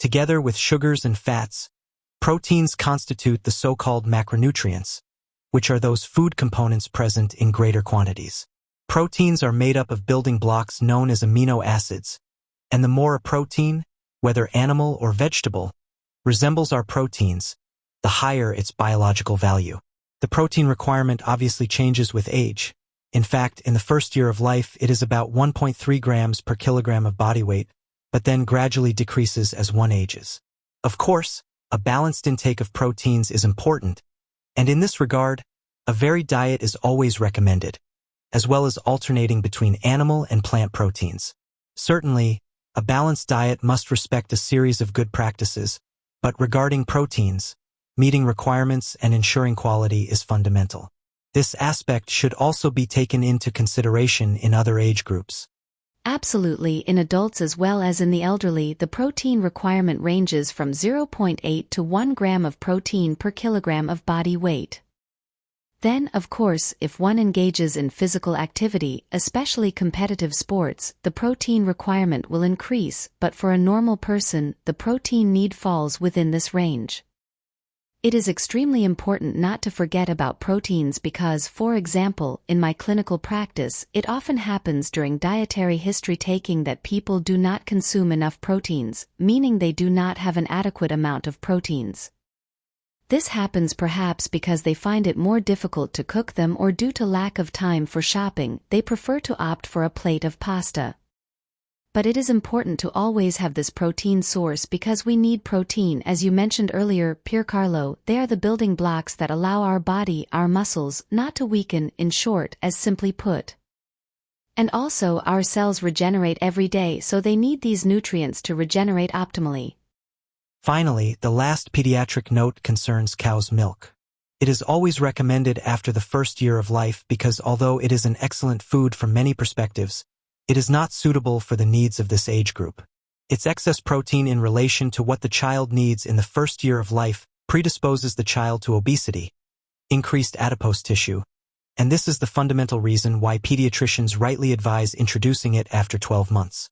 Together with sugars and fats, proteins constitute the so-called macronutrients, which are those food components present in greater quantities. Proteins are made up of building blocks known as amino acids, and the more a protein, whether animal or vegetable, resembles our proteins, the higher its biological value. The protein requirement obviously changes with age. In fact, in the first year of life, it is about 1.3 grams per kilogram of body weight, but then gradually decreases as one ages. Of course, a balanced intake of proteins is important, and in this regard, a varied diet is always recommended, as well as alternating between animal and plant proteins. Certainly, a balanced diet must respect a series of good practices, but regarding proteins, meeting requirements and ensuring quality is fundamental. This aspect should also be taken into consideration in other age groups. Absolutely, in adults as well as in the elderly, the protein requirement ranges from 0.8 to 1 gram of protein per kilogram of body weight. Then, of course, if one engages in physical activity, especially competitive sports, the protein requirement will increase, but for a normal person, the protein need falls within this range. It is extremely important not to forget about proteins because, for example, in my clinical practice, it often happens during dietary history taking that people do not consume enough proteins, meaning they do not have an adequate amount of proteins. This happens perhaps because they find it more difficult to cook them or due to lack of time for shopping, they prefer to opt for a plate of pasta. But it is important to always have this protein source because we need protein, as you mentioned earlier, Pier Carlo. They are the building blocks that allow our body, our muscles, not to weaken, in short, as simply put. And also our cells regenerate every day, so they need these nutrients to regenerate optimally. Finally, the last pediatric note concerns cow's milk. It is always recommended after the first year of life because although it is an excellent food from many perspectives, it is not suitable for the needs of this age group. Its excess protein in relation to what the child needs in the first year of life predisposes the child to obesity, increased adipose tissue, and this is the fundamental reason why pediatricians rightly advise introducing it after 12 months.